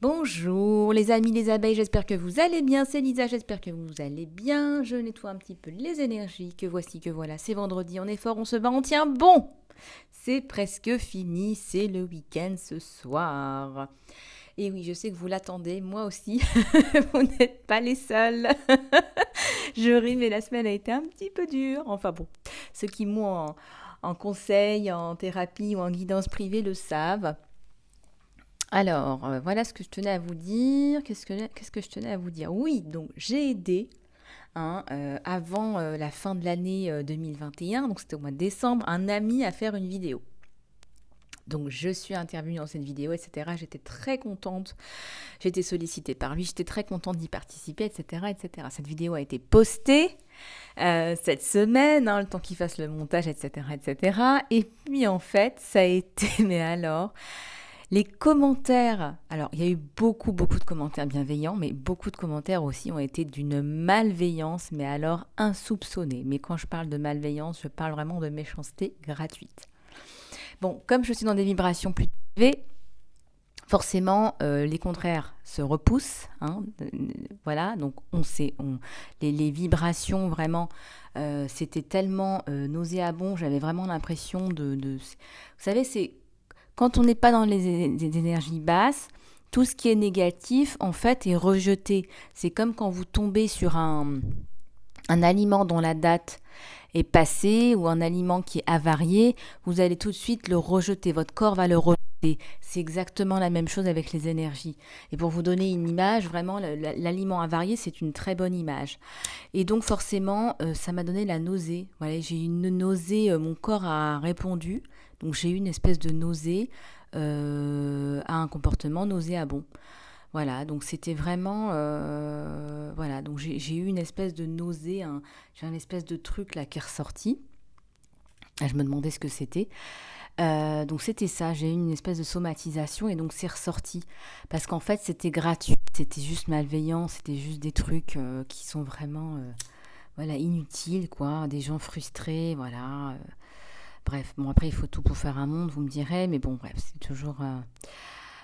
Bonjour les amis, les abeilles, j'espère que vous allez bien, c'est Lisa, j'espère que vous allez bien. Je nettoie un petit peu les énergies, que voici, que voilà, c'est vendredi, on est fort, on se bat, on tient bon. C'est presque fini, c'est le week-end ce soir. Et oui, je sais que vous l'attendez, moi aussi, vous n'êtes pas les seuls. Je ris, mais la semaine a été un petit peu dure. Enfin bon, ceux qui m'ont en conseil, en thérapie ou en guidance privée le savent. Alors, voilà ce que je tenais à vous dire. Qu'est-ce que je tenais à vous dire? Oui, donc j'ai aidé avant la fin de l'année 2021, donc c'était au mois de décembre, un ami à faire une vidéo. Donc je suis intervenue dans cette vidéo, etc. J'étais très contente, j'étais sollicitée par lui, j'étais très contente d'y participer, etc., etc. Cette vidéo a été postée cette semaine, le temps qu'il fasse le montage, etc., etc. Et puis en fait, ça a été, mais alors, les commentaires, alors il y a eu beaucoup, beaucoup de commentaires bienveillants, mais beaucoup de commentaires aussi ont été d'une malveillance, mais alors insoupçonnée. Mais quand je parle de malveillance, je parle vraiment de méchanceté gratuite. Bon, comme je suis dans des vibrations plus élevées, forcément, les contraires se repoussent. Voilà, donc les vibrations, vraiment, c'était tellement nauséabond, j'avais vraiment l'impression Vous savez, c'est quand on n'est pas dans les énergies basses, tout ce qui est négatif, en fait, est rejeté. C'est comme quand vous tombez sur un aliment dont la date est passée ou un aliment qui est avarié, vous allez tout de suite le rejeter. Votre corps va le rejeter. C'est exactement la même chose avec les énergies. Et pour vous donner une image, vraiment, l'aliment avarié, c'est une très bonne image. Et donc, forcément, ça m'a donné la nausée. Voilà, j'ai eu une nausée, mon corps a répondu. Donc, j'ai eu une espèce de nausée à un comportement nauséabond. Voilà, donc c'était vraiment... voilà, donc j'ai eu une espèce de nausée, j'ai un espèce de truc là qui est ressorti. Je me demandais ce que c'était. Donc c'était ça, j'ai eu une espèce de somatisation et donc c'est ressorti. Parce qu'en fait c'était gratuit, c'était juste malveillant, c'était juste des trucs qui sont vraiment voilà, inutiles, quoi. Des gens frustrés, voilà. Bref, bon après il faut tout pour faire un monde, vous me direz, mais bon bref, c'est toujours...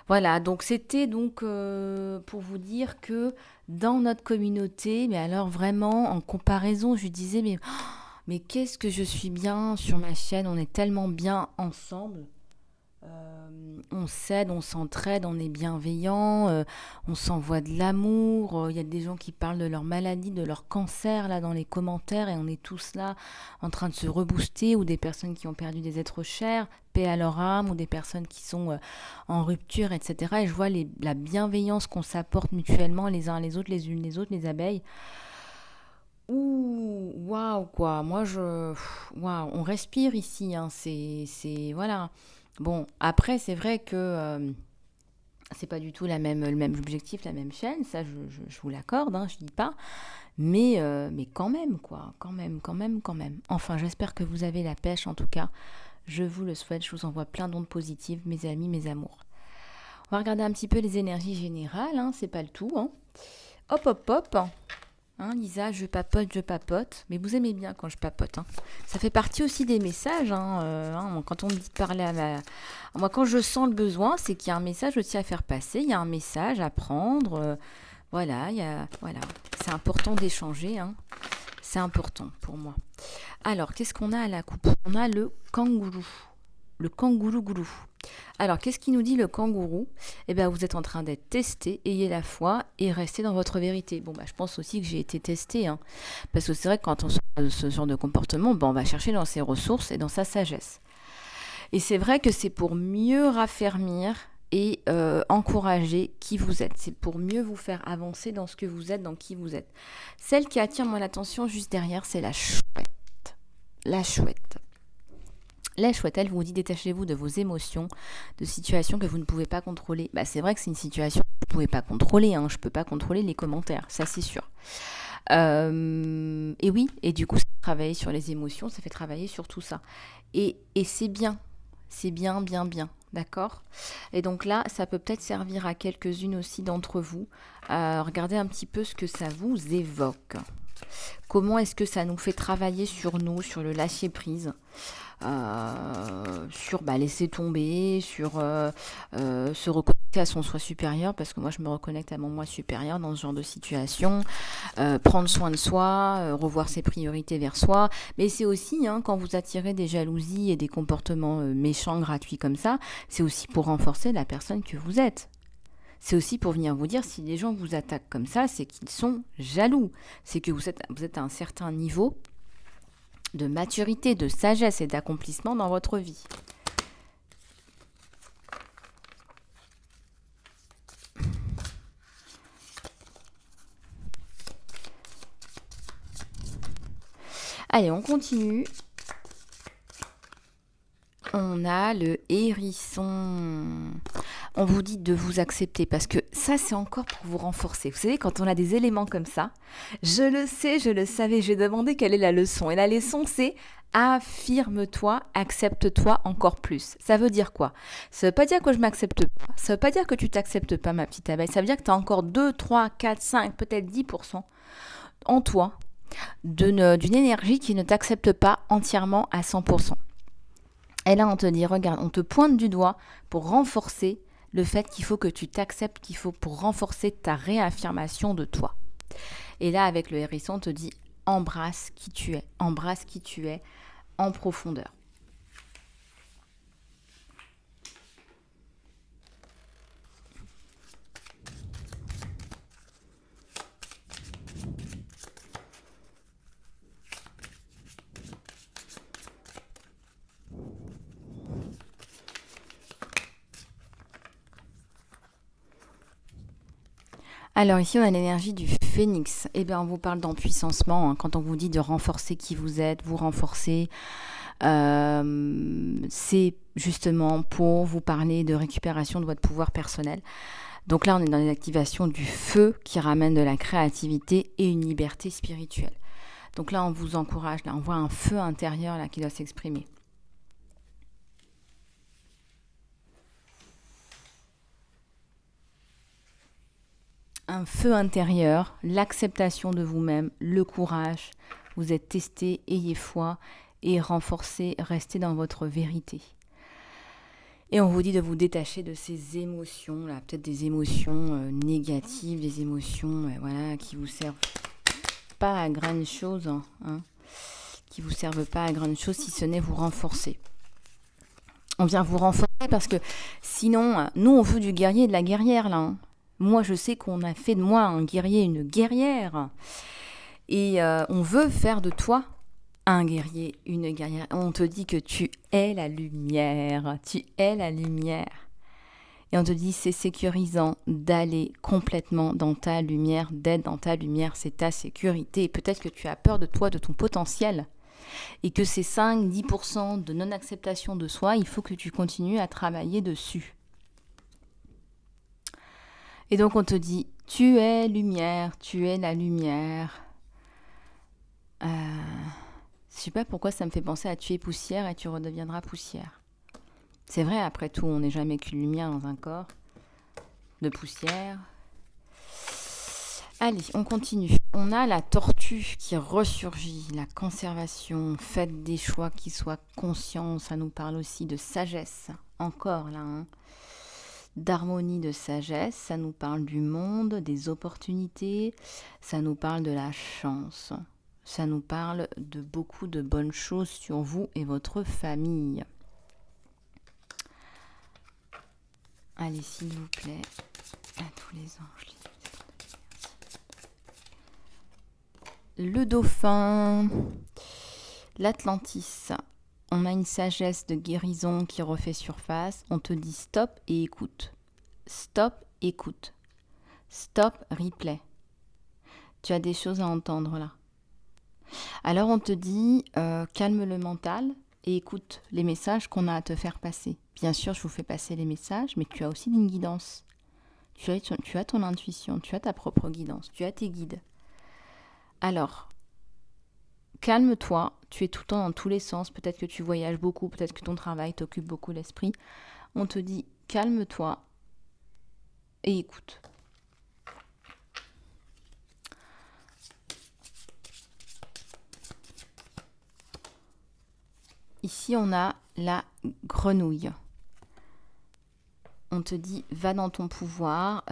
Voilà, donc c'était donc pour vous dire que dans notre communauté, mais alors vraiment en comparaison, je lui disais mais qu'est-ce que je suis bien sur ma chaîne, on est tellement bien ensemble. On s'aide, on s'entraide, on est bienveillant, on s'envoie de l'amour. Il y a des gens qui parlent de leur maladie, de leur cancer là dans les commentaires et on est tous là en train de se rebooster ou des personnes qui ont perdu des êtres chers, paix à leur âme ou des personnes qui sont en rupture, etc. Et je vois la bienveillance qu'on s'apporte mutuellement les uns les autres, les unes les autres, les abeilles. Ouh, waouh quoi, waouh, on respire ici, voilà. Bon, après, c'est vrai que c'est pas du tout le même objectif, la même chaîne, ça je vous l'accorde, je dis pas, mais quand même, quoi, quand même, quand même, quand même. Enfin, j'espère que vous avez la pêche, en tout cas, je vous le souhaite, je vous envoie plein d'ondes positives, mes amis, mes amours. On va regarder un petit peu les énergies générales, c'est pas le tout, Hop, hop, hop. Lisa, je papote, mais vous aimez bien quand je papote. Ça fait partie aussi des messages. Quand on me dit de parler Moi, quand je sens le besoin, c'est qu'il y a un message aussi à faire passer, il y a un message à prendre. Voilà, voilà. C'est important d'échanger. C'est important pour moi. Alors, qu'est-ce qu'on a à la coupe? On a le kangourou. Le kangourou-gourou. Alors, qu'est-ce qu'il nous dit le kangourou? Eh bien, vous êtes en train d'être testé, ayez la foi et restez dans votre vérité. Bon, je pense aussi que j'ai été testée, parce que c'est vrai que quand on sort de ce genre de comportement, on va chercher dans ses ressources et dans sa sagesse. Et c'est vrai que c'est pour mieux raffermir et encourager qui vous êtes. C'est pour mieux vous faire avancer dans ce que vous êtes, dans qui vous êtes. Celle qui attire mon attention juste derrière, c'est la chouette. La chouette. La chouette, elle vous dit détachez-vous de vos émotions, de situations que vous ne pouvez pas contrôler. C'est vrai que c'est une situation que vous ne pouvez pas contrôler. Je ne peux pas contrôler les commentaires, ça c'est sûr. Et oui, et du coup, ça fait travailler sur les émotions, ça fait travailler sur tout ça. Et c'est bien, bien, d'accord? Et donc là, ça peut peut-être servir à quelques-unes aussi d'entre vous. Regardez un petit peu ce que ça vous évoque. Comment est-ce que ça nous fait travailler sur nous, sur le lâcher-prise, sur laisser tomber, sur se reconnecter reconnecter à son soi supérieur, parce que moi je me reconnecte à mon moi supérieur dans ce genre de situation, prendre soin de soi, revoir ses priorités vers soi, mais c'est aussi, quand vous attirez des jalousies et des comportements méchants, gratuits comme ça, c'est aussi pour renforcer la personne que vous êtes. C'est aussi pour venir vous dire, si les gens vous attaquent comme ça, c'est qu'ils sont jaloux, c'est que vous êtes à un certain niveau de maturité, de sagesse et d'accomplissement dans votre vie. Allez, on continue. On a le hérisson. On vous dit de vous accepter parce que ça, c'est encore pour vous renforcer. Vous savez, quand on a des éléments comme ça, je le sais, je le savais, j'ai demandé quelle est la leçon. Et la leçon, c'est affirme-toi, accepte-toi encore plus. Ça veut dire quoi? Ça veut pas dire que je m'accepte pas. Ça veut pas dire que tu t'acceptes pas, ma petite abeille. Ça veut dire que tu as encore 2, 3, 4, 5, peut-être 10% en toi d'une énergie qui ne t'accepte pas entièrement à 100%. Et là, on te dit, regarde, on te pointe du doigt pour renforcer le fait qu'il faut que tu t'acceptes, qu'il faut pour renforcer ta réaffirmation de toi. Et là, avec le hérisson, on te dit, embrasse qui tu es en profondeur. Alors ici, on a l'énergie du phénix. Eh bien, on vous parle d'empuissancement. Quand on vous dit de renforcer qui vous êtes, vous renforcer, c'est justement pour vous parler de récupération de votre pouvoir personnel. Donc là, on est dans les activations du feu qui ramène de la créativité et une liberté spirituelle. Donc là, on vous encourage, là, on voit un feu intérieur là qui doit s'exprimer. Un feu intérieur, l'acceptation de vous-même, le courage. Vous êtes testé, ayez foi et renforcez, restez dans votre vérité. Et on vous dit de vous détacher de ces émotions, là, peut-être des émotions négatives, des émotions qui vous servent pas à grand chose, qui vous servent pas à grand chose si ce n'est vous renforcer. On vient vous renforcer parce que sinon, nous on veut du guerrier et de la guerrière là. Moi, je sais qu'on a fait de moi un guerrier, une guerrière. Et on veut faire de toi un guerrier, une guerrière. On te dit que tu es la lumière. Tu es la lumière. Et on te dit c'est sécurisant d'aller complètement dans ta lumière, d'être dans ta lumière, c'est ta sécurité. Et peut-être que tu as peur de toi, de ton potentiel. Et que ces 5-10% de non-acceptation de soi, il faut que tu continues à travailler dessus. Et donc on te dit, tu es lumière, tu es la lumière. Je sais pas pourquoi ça me fait penser à tu es poussière et tu redeviendras poussière. C'est vrai, après tout, on n'est jamais qu'une lumière dans un corps de poussière. Allez, on continue. On a la tortue qui ressurgit, la conservation. Faites des choix qui soient conscients. Ça nous parle aussi de sagesse. Encore là, d'harmonie, de sagesse, ça nous parle du monde, des opportunités, ça nous parle de la chance, ça nous parle de beaucoup de bonnes choses sur vous et votre famille. Allez, s'il vous plaît, à tous les anges. Le dauphin, l'Atlantis. On a une sagesse de guérison qui refait surface. On te dit stop et écoute. Stop, écoute. Stop, replay. Tu as des choses à entendre là. Alors on te dit calme le mental et écoute les messages qu'on a à te faire passer. Bien sûr, je vous fais passer les messages, mais tu as aussi une guidance. Tu as ton intuition, tu as ta propre guidance, tu as tes guides. Alors, calme-toi, tu es tout le temps dans tous les sens, peut-être que tu voyages beaucoup, peut-être que ton travail t'occupe beaucoup l'esprit. On te dit calme-toi et écoute. Ici, on a la grenouille. On te dit, va dans ton pouvoir.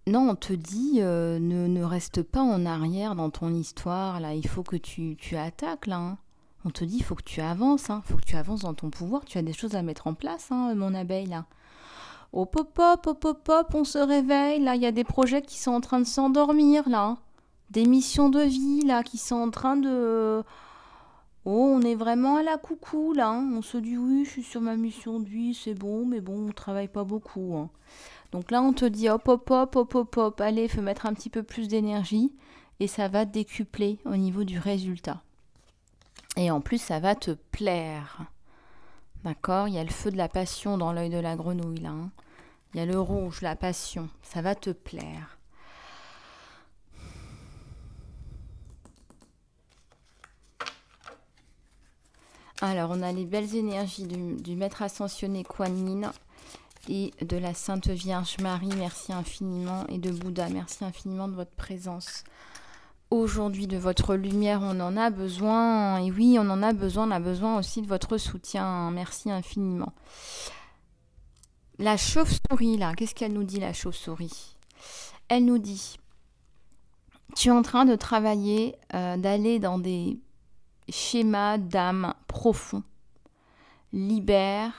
Non, on te dit, ne reste pas en arrière dans ton histoire. Là, il faut que tu attaques, là. Hein. On te dit, il faut que tu avances. Hein. Il faut que tu avances dans ton pouvoir. Tu as des choses à mettre en place, hein, mon abeille, là. Hop, hop, hop, hop, hop, hop, on se réveille. Là, il y a des projets qui sont en train de s'endormir, là. Des missions de vie, là, qui sont en train de... Oh, on est vraiment à la coucou, là. Hein. On se dit, oui, je suis sur ma mission de vie, c'est bon, mais bon, on travaille pas beaucoup. Hein. Donc là, on te dit, hop, hop, hop, hop, hop, hop, allez, il faut mettre un petit peu plus d'énergie. Et ça va décupler au niveau du résultat. Et en plus, ça va te plaire. D'accord? Il y a le feu de la passion dans l'œil de la grenouille, là. Hein. Il y a le rouge, la passion. Ça va te plaire. Alors, on a les belles énergies du maître ascensionné Kuan Yin et de la Sainte Vierge Marie. Merci infiniment. Et de Bouddha. Merci infiniment de votre présence. Aujourd'hui, de votre lumière, on en a besoin. Et oui, on en a besoin. On a besoin aussi de votre soutien. Merci infiniment. La chauve-souris, là, qu'est-ce qu'elle nous dit, la chauve-souris? Elle nous dit, tu es en train de travailler, d'aller dans des schémas d'âme profonds. Libère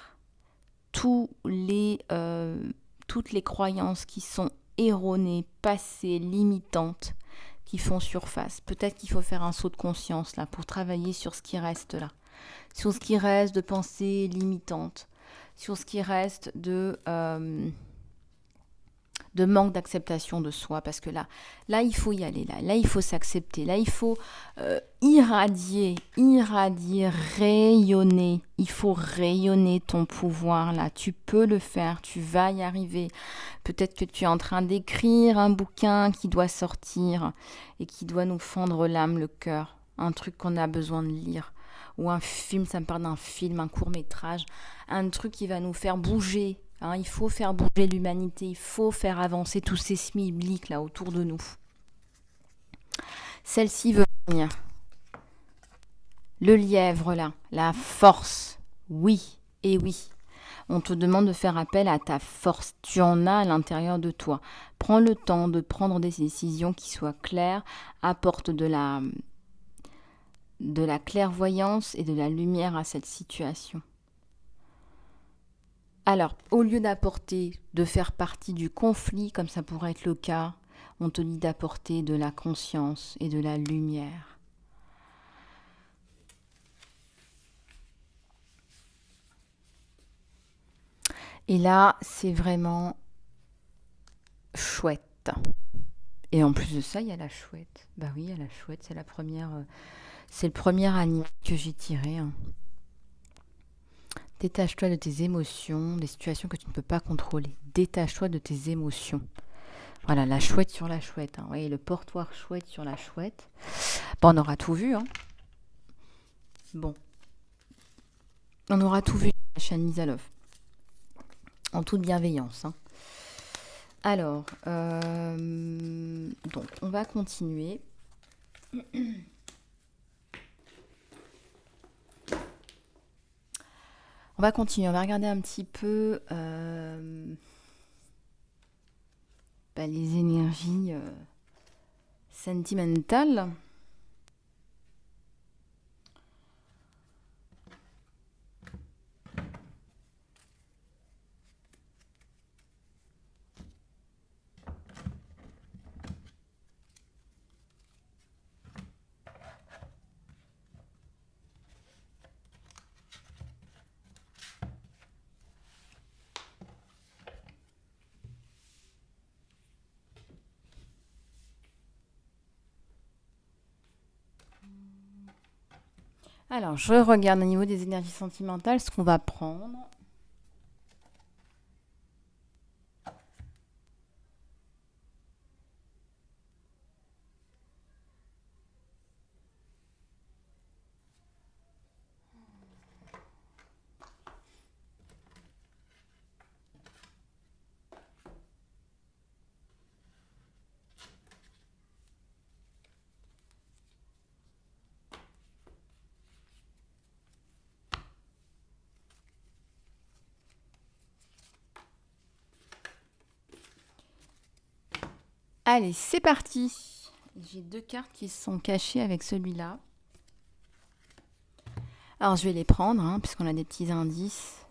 toutes les croyances qui sont erronées, passées, limitantes, qui font surface. Peut-être qu'il faut faire un saut de conscience là pour travailler sur ce qui reste là. Sur ce qui reste de pensées limitantes. Sur ce qui reste de manque d'acceptation de soi, parce que là il faut y aller, là il faut s'accepter, là il faut irradier, rayonner, il faut rayonner ton pouvoir, là tu peux le faire, tu vas y arriver. Peut-être que tu es en train d'écrire un bouquin qui doit sortir et qui doit nous fendre l'âme, le cœur, un truc qu'on a besoin de lire, ou un film, ça me parle d'un film, un court-métrage, un truc qui va nous faire bouger. Hein, il faut faire bouger l'humanité, il faut faire avancer tous ces smibliques là autour de nous. Celle-ci veut venir. Le lièvre là, la force. Oui, et oui. On te demande de faire appel à ta force. Tu en as à l'intérieur de toi. Prends le temps de prendre des décisions qui soient claires, apporte de la clairvoyance et de la lumière à cette situation. Alors, au lieu de faire partie du conflit, comme ça pourrait être le cas, on te dit d'apporter de la conscience et de la lumière. Et là, c'est vraiment chouette. Et en plus de ça, il y a la chouette. Bah oui, il y a la chouette, c'est le premier animal que j'ai tiré. Hein. Détache-toi de tes émotions, des situations que tu ne peux pas contrôler. Détache-toi de tes émotions. Voilà, la chouette sur la chouette. Hein. Vous voyez, le portoir chouette sur la chouette. Bon, on aura tout vu. Hein. Bon. On aura tout vu sur la chaîne Misalov. En toute bienveillance. Hein. Alors, donc, on va continuer. On va continuer, on va regarder un petit peu les énergies sentimentales. Alors, je regarde au niveau des énergies sentimentales ce qu'on va prendre. Allez, c'est parti. J'ai 2 cartes qui se sont cachées avec celui-là. Alors, je vais les prendre, hein, puisqu'on a des petits indices.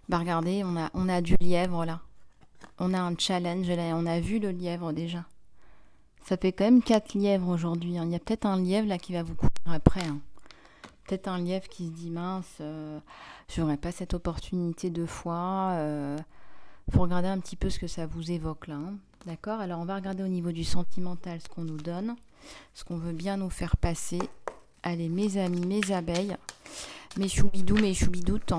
Bah, regardez, on a du lièvre, là. On a un challenge, là. On a vu le lièvre, déjà. Ça fait quand même 4 lièvres aujourd'hui. Hein. Il y a peut-être un lièvre, là, qui va vous courir après. Hein. Peut-être un lièvre qui se dit, mince, j'aurais pas cette opportunité 2 fois. Faut regarder un petit peu ce que ça vous évoque, là. Hein. D'accord? Alors, on va regarder au niveau du sentimental ce qu'on nous donne. Ce qu'on veut bien nous faire passer. Allez, mes amis, mes abeilles, mes choubidous, mes choubidoutes.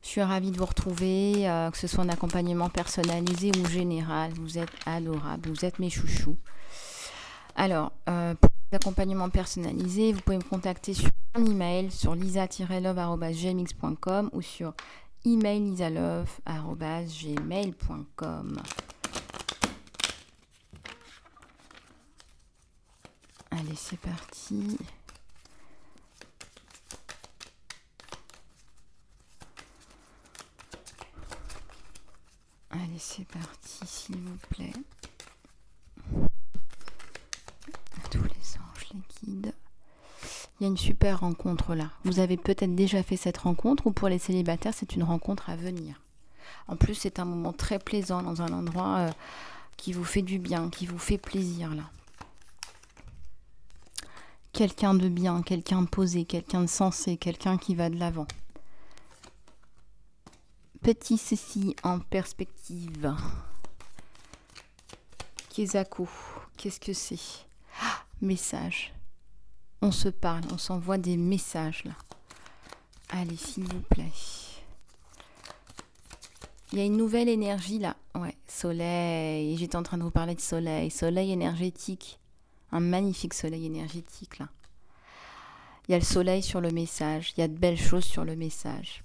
Je suis ravie de vous retrouver, que ce soit en accompagnement personnalisé ou général. Vous êtes adorables, vous êtes mes chouchous. Alors, pour l'accompagnement personnalisé, vous pouvez me contacter sur mon email, sur lisa-love@gmx.com ou sur email lisalove@gmail.com. Allez, c'est parti. Allez, c'est parti, s'il vous plaît. À tous les anges, les guides. Il y a une super rencontre là. Vous avez peut-être déjà fait cette rencontre ou pour les célibataires, c'est une rencontre à venir. En plus, c'est un moment très plaisant dans un endroit qui vous fait du bien, qui vous fait plaisir là. Quelqu'un de bien, quelqu'un de posé, quelqu'un de sensé, quelqu'un qui va de l'avant. Petit ceci en perspective. Kezako, qu'est-ce que c'est? Message. On se parle, on s'envoie des messages là. Allez, s'il vous plaît. Il y a une nouvelle énergie là. Ouais, soleil. J'étais en train de vous parler de soleil. Soleil énergétique. Un magnifique soleil énergétique là. Il y a le soleil sur le message. Il y a de belles choses sur le message.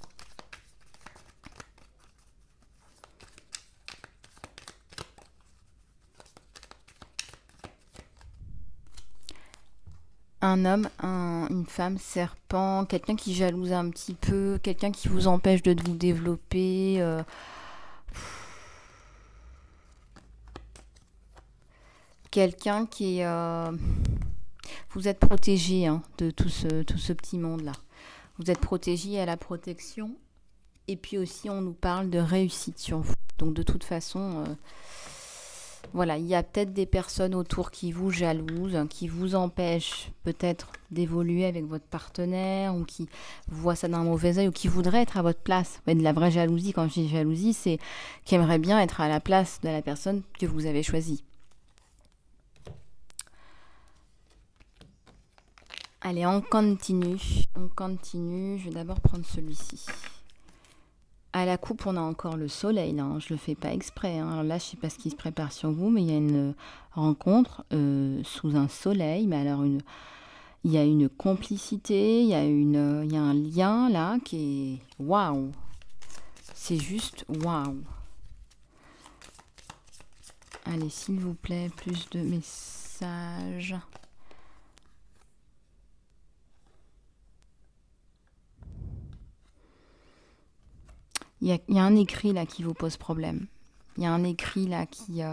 Un homme, une femme, serpent, quelqu'un qui jalouse un petit peu, quelqu'un qui vous empêche de vous développer. Quelqu'un qui est... vous êtes protégé hein, de tout ce petit monde-là. Vous êtes protégé à la protection. Et puis aussi, on nous parle de réussite sur vous. Donc de toute façon... voilà, il y a peut-être des personnes autour qui vous jalousent, qui vous empêchent peut-être d'évoluer avec votre partenaire ou qui voient ça d'un mauvais œil ou qui voudraient être à votre place. Ouais, de la vraie jalousie, quand je dis jalousie, c'est qui aimerait bien être à la place de la personne que vous avez choisie. Allez, on continue. Je vais d'abord prendre celui-ci. À la coupe, on a encore le soleil, là, hein. Je le fais pas exprès. Hein. Alors là, je sais pas ce qui se prépare sur vous, mais il y a une rencontre sous un soleil. Mais alors, il y a une complicité, il y a un lien là qui est waouh. C'est juste waouh. Allez, s'il vous plaît, plus de messages. Il y a un écrit là qui vous pose problème. Il y a un écrit là qui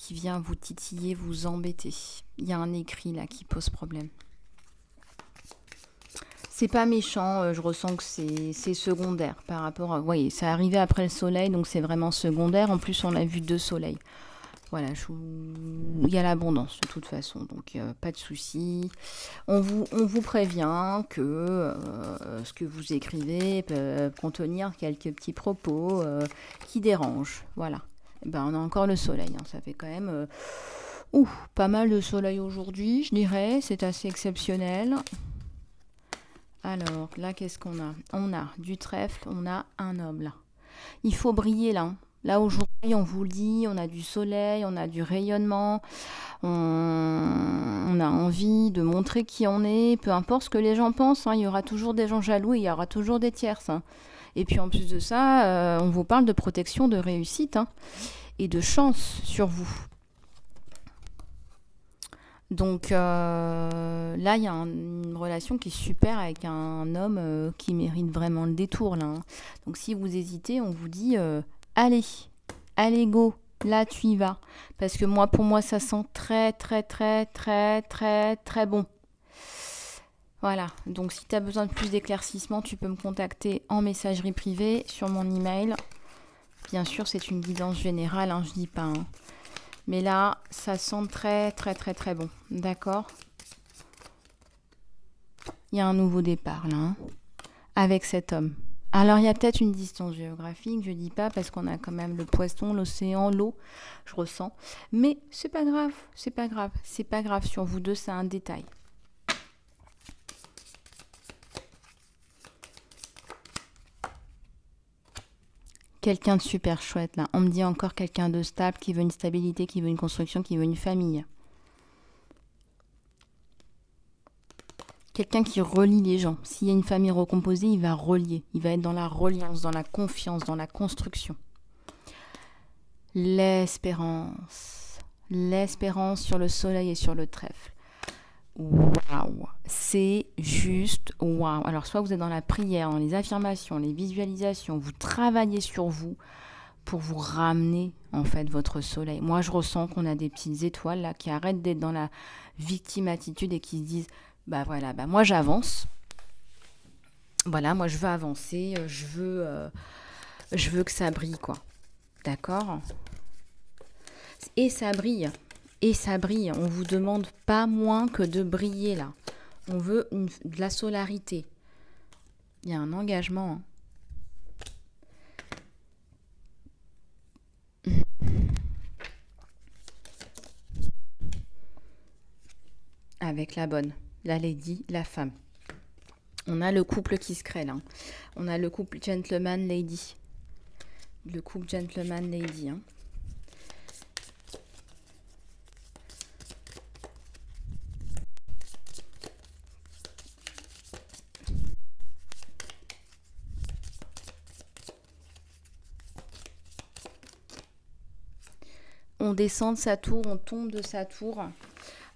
vient vous titiller, vous embêter. Il y a un écrit là qui pose problème. C'est pas méchant, je ressens que c'est secondaire par rapport à... Vous voyez, ça arrivait après le soleil, donc c'est vraiment secondaire. En plus, on a vu 2 soleils. Voilà, il y a l'abondance de toute façon, donc pas de souci. On vous prévient que ce que vous écrivez peut contenir quelques petits propos qui dérangent. Voilà. Et ben, on a encore le soleil, hein. Ça fait quand même pas mal de soleil aujourd'hui, je dirais. C'est assez exceptionnel. Alors, là, qu'est-ce qu'on a? On a du trèfle, on a un homme, là. Il faut briller, là. Hein. Là, aujourd'hui, on vous le dit, on a du soleil, on a du rayonnement, on a envie de montrer qui on est, peu importe ce que les gens pensent, hein, il y aura toujours des gens jaloux, il y aura toujours des tierces. Hein. Et puis, en plus de ça, on vous parle de protection, de réussite hein, et de chance sur vous. Donc là, il y a une relation qui est super avec un homme qui mérite vraiment le détour. Là, hein. Donc si vous hésitez, on vous dit... allez, Allez, go. Là, tu y vas. Parce que moi, pour moi, ça sent très, très, très, très, très, très bon. Voilà. Donc, si tu as besoin de plus d'éclaircissement, tu peux me contacter en messagerie privée sur mon email. Bien sûr, c'est une guidance générale, hein, je dis pas. Hein. Mais là, ça sent très, très, très, très bon. D'accord ? Il y a un nouveau départ, là, hein, avec cet homme. Alors, il y a peut-être une distance géographique, je dis pas, parce qu'on a quand même le poisson, l'océan, l'eau, je ressens. Mais c'est pas grave, c'est pas grave. C'est pas grave, sur vous deux, c'est un détail. Quelqu'un de super chouette, là. On me dit encore quelqu'un de stable, qui veut une stabilité, qui veut une construction, qui veut une famille. Quelqu'un qui relie les gens. S'il y a une famille recomposée, il va relier. Il va être dans la reliance, dans la confiance, dans la construction. L'espérance. L'espérance sur le soleil et sur le trèfle. Waouh, c'est juste waouh. Alors soit vous êtes dans la prière, dans les affirmations, les visualisations, vous travaillez sur vous pour vous ramener en fait votre soleil. Moi je ressens qu'on a des petites étoiles là qui arrêtent d'être dans la victime attitude et qui se disent bah voilà, bah moi j'avance. Voilà, moi je veux avancer, je veux que ça brille quoi. D'accord ? Et ça brille. Et ça brille. On vous demande pas moins que de briller là. On veut de la solarité. Il y a un engagement. Hein. Avec la bonne, la lady, la femme. On a le couple qui se crée là. On a le couple gentleman-lady. Le couple gentleman-lady. Hein. On descend de sa tour, on tombe de sa tour.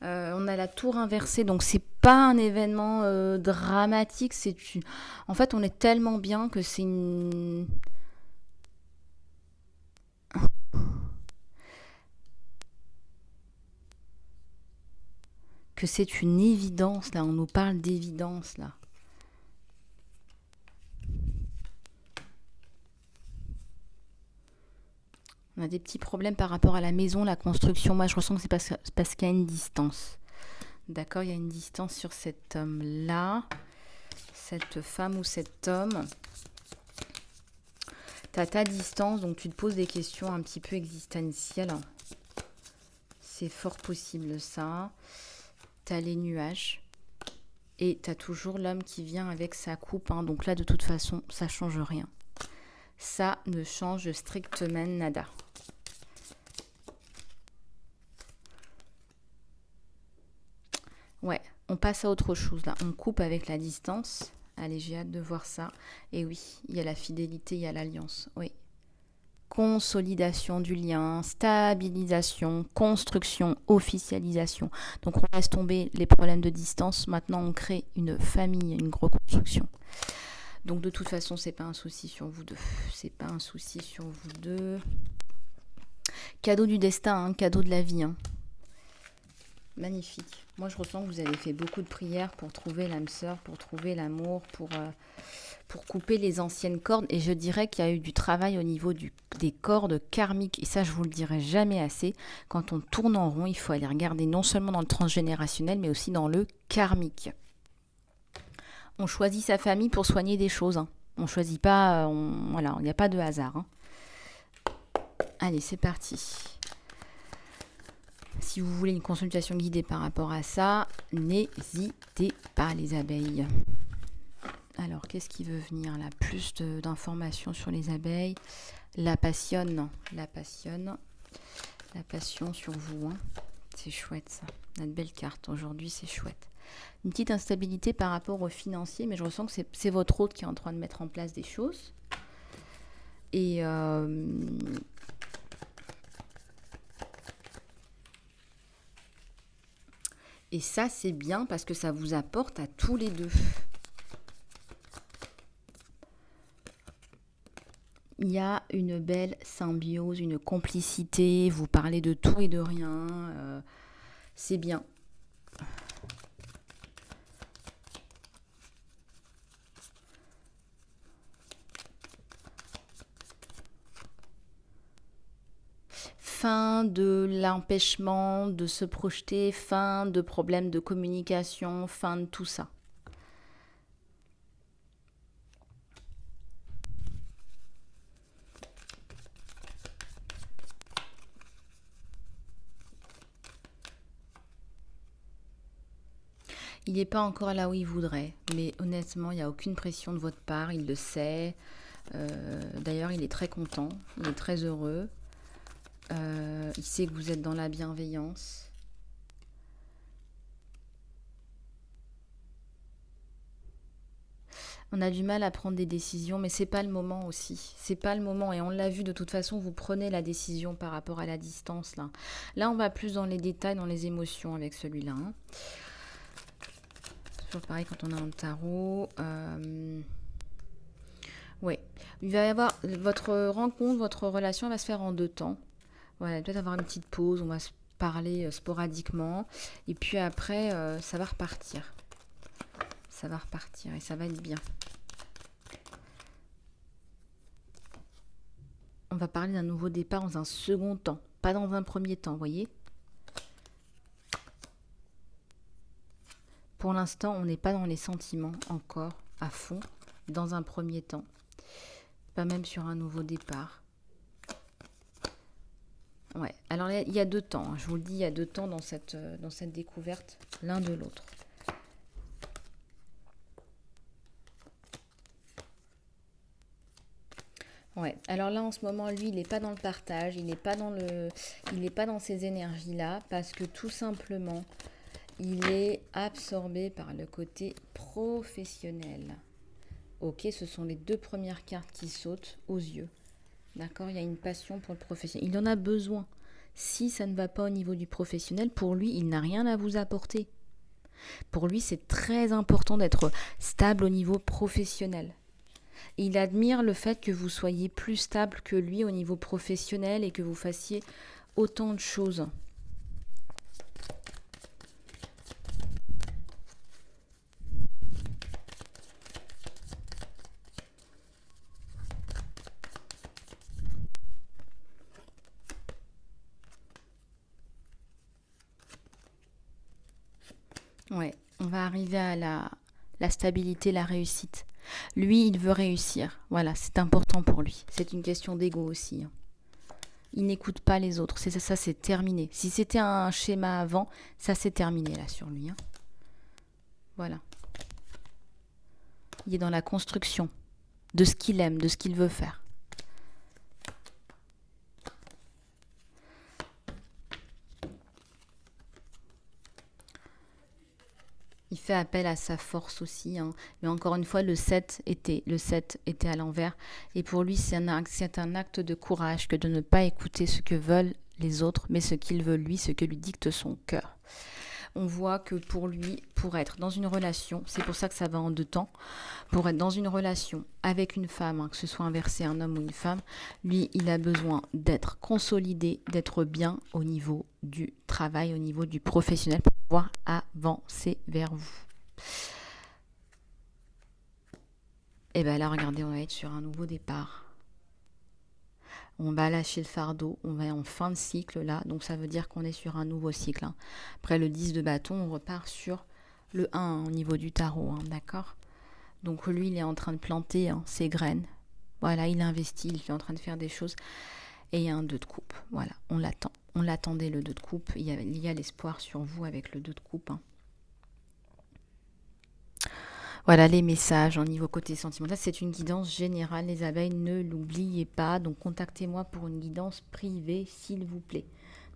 On a la tour inversée, donc c'est pas un événement dramatique. En fait, on est tellement bien que c'est une... que c'est une évidence, là. On nous parle d'évidence, là. On a des petits problèmes par rapport à la maison, la construction. Moi, je ressens que c'est parce qu'il y a une distance. D'accord ? Il y a une distance sur cet homme-là. Cette femme ou cet homme. Tu as ta distance, donc tu te poses des questions un petit peu existentielles. C'est fort possible, ça. Tu as les nuages. Et tu as toujours l'homme qui vient avec sa coupe. Hein. Donc là, de toute façon, ça ne change rien. Ça ne change strictement nada. Ouais, on passe à autre chose là. On coupe avec la distance. Allez, j'ai hâte de voir ça. Et oui, il y a la fidélité, il y a l'alliance. Oui. Consolidation du lien, stabilisation, construction, officialisation. Donc on laisse tomber les problèmes de distance. Maintenant, on crée une famille, une reconstruction. Donc de toute façon, c'est pas un souci sur vous deux. C'est pas un souci sur vous deux. Cadeau du destin, hein, cadeau de la vie. Hein. Magnifique. Moi, je ressens que vous avez fait beaucoup de prières pour trouver l'âme sœur, pour trouver l'amour, pour couper les anciennes cordes. Et je dirais qu'il y a eu du travail au niveau des cordes karmiques. Et ça, je vous le dirai jamais assez. Quand on tourne en rond, il faut aller regarder non seulement dans le transgénérationnel, mais aussi dans le karmique. On choisit sa famille pour soigner des choses. Hein. On choisit pas... voilà, il n'y a pas de hasard. Hein. Allez, c'est parti. Si vous voulez une consultation guidée par rapport à ça, n'hésitez pas les abeilles. Alors, qu'est-ce qui veut venir là ? Plus d'informations sur les abeilles. La passion sur vous. Hein. C'est chouette ça. On a de belles cartes aujourd'hui, c'est chouette. Une petite instabilité par rapport au financier, mais je ressens que c'est votre hôte qui est en train de mettre en place des choses. Et... Et ça, c'est bien parce que ça vous apporte à tous les deux. Il y a une belle symbiose, une complicité, vous parlez de tout et de rien, c'est bien. Fin de l'empêchement de se projeter, fin de problèmes de communication, fin de tout ça. Il n'est pas encore là où il voudrait, mais honnêtement, il n'y a aucune pression de votre part, il le sait. D'ailleurs, il est très content, il est très heureux. Il sait que vous êtes dans la bienveillance. On a du mal à prendre des décisions, mais c'est pas le moment aussi. C'est pas le moment, et on l'a vu de toute façon. Vous prenez la décision par rapport à la distance là. Là, on va plus dans les détails, dans les émotions avec celui-là. Hein. Toujours pareil quand on a un tarot. Ouais, il va y avoir votre rencontre, votre relation va se faire en 2 temps. Voilà, peut-être avoir une petite pause, on va se parler sporadiquement, et puis après, ça va repartir. Ça va repartir et ça va être bien. On va parler d'un nouveau départ dans un second temps, pas dans un premier temps, vous voyez. Pour l'instant, on n'est pas dans les sentiments encore à fond, dans un premier temps. Pas même sur un nouveau départ. Ouais, alors il y a 2 temps, hein. Je vous le dis, il y a 2 temps dans cette découverte, l'un de l'autre. Ouais, alors là en ce moment, lui, il n'est pas dans le partage, il n'est pas dans ces énergies-là, parce que tout simplement, il est absorbé par le côté professionnel. Ok, ce sont les 2 premières cartes qui sautent aux yeux. D'accord, il y a une passion pour le professionnel. Il en a besoin. Si ça ne va pas au niveau du professionnel, pour lui, il n'a rien à vous apporter. Pour lui, c'est très important d'être stable au niveau professionnel. Il admire le fait que vous soyez plus stable que lui au niveau professionnel et que vous fassiez autant de choses. Ouais, on va arriver à la stabilité, la réussite. Lui, il veut réussir. Voilà, c'est important pour lui. C'est une question d'ego aussi. Hein. Il n'écoute pas les autres. Ça, c'est terminé. Si c'était un schéma avant, ça c'est terminé là sur lui. Hein. Voilà. Il est dans la construction de ce qu'il aime, de ce qu'il veut faire. Il fait appel à sa force aussi, hein. Mais encore une fois, le 7 était à l'envers. Et pour lui, c'est un acte de courage que de ne pas écouter ce que veulent les autres, mais ce qu'il veut lui, ce que lui dicte son cœur. On voit que pour lui, pour être dans une relation, c'est pour ça que ça va en 2 temps, pour être dans une relation avec une femme, hein, que ce soit inversé un homme ou une femme, lui, il a besoin d'être consolidé, d'être bien au niveau du travail, au niveau du professionnel pour pouvoir avancer vers vous. Et bien là, regardez, on va être sur un nouveau départ. On va lâcher le fardeau, on va en fin de cycle là, donc ça veut dire qu'on est sur un nouveau cycle. Hein. Après le 10 de bâton, on repart sur le 1 hein, au niveau du tarot, hein, d'accord. Donc lui, il est en train de planter hein, ses graines. Voilà, il investit, il est en train de faire des choses. Et il y a un 2 de coupe, voilà, on l'attend. On l'attendait le 2 de coupe, il y a l'espoir sur vous avec le 2 de coupe. Hein. Voilà les messages en niveau côté sentimental. C'est une guidance générale, les abeilles, ne l'oubliez pas. Donc contactez-moi pour une guidance privée, s'il vous plaît.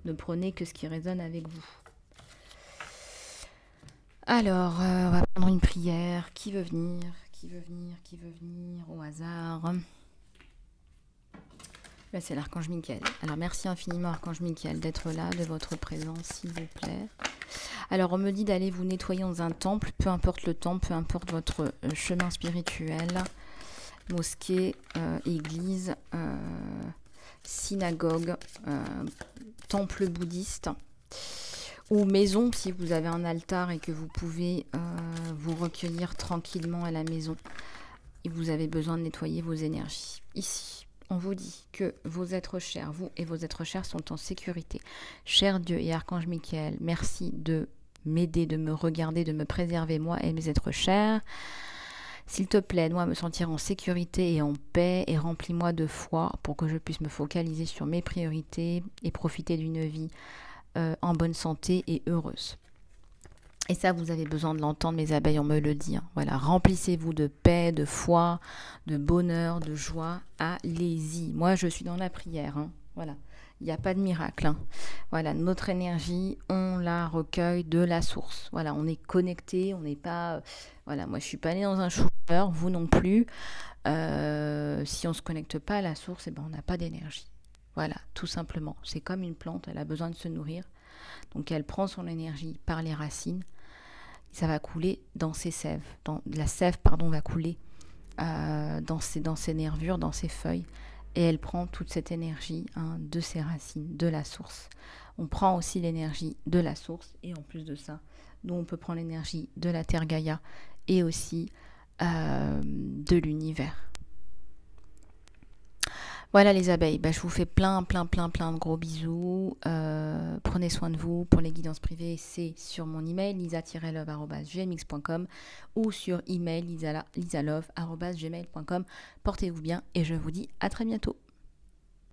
Ne prenez que ce qui résonne avec vous. Alors, on va prendre une prière. Qui veut venir au hasard. Là, c'est l'Archange Michael. Alors, merci infiniment, Archange Michael, d'être là, de votre présence, s'il vous plaît. Alors, on me dit d'aller vous nettoyer dans un temple, peu importe le temple, peu importe votre chemin spirituel. mosquée, église, synagogue, temple bouddhiste ou maison si vous avez un altar et que vous pouvez vous recueillir tranquillement à la maison et vous avez besoin de nettoyer vos énergies. Ici, on vous dit que vos êtres chers, vous et vos êtres chers sont en sécurité. Cher Dieu et Archange Michael, merci de m'aider, de me regarder, de me préserver moi et mes êtres chers. S'il te plaît, aide-moi à me sentir en sécurité et en paix et remplis-moi de foi pour que je puisse me focaliser sur mes priorités et profiter d'une vie en bonne santé et heureuse. Et ça, vous avez besoin de l'entendre, mes abeilles, on me le dit. Voilà, remplissez-vous de paix, de foi, de bonheur, de joie. Allez-y. Moi, je suis dans la prière. Voilà, il n'y a pas de miracle. Voilà, notre énergie, on la recueille de la source. Voilà, on est connecté, on n'est pas... voilà, moi, je ne suis pas née dans un chou-fleur, vous non plus. Si on ne se connecte pas à la source, on n'a pas d'énergie. Voilà, tout simplement. C'est comme une plante, elle a besoin de se nourrir. Donc elle prend son énergie par les racines, ça va couler dans ses sèves. La sève va couler dans ses nervures, dans ses feuilles, et elle prend toute cette énergie de ses racines, de la source. On prend aussi l'énergie de la source, et en plus de ça, nous on peut prendre l'énergie de la Terre Gaïa, et aussi de l'univers. Voilà les abeilles, je vous fais plein de gros bisous. Prenez soin de vous. Pour les guidances privées, c'est sur mon email lisa-love@gmx.com ou sur email lisalove@gmail.com. Portez-vous bien et je vous dis à très bientôt.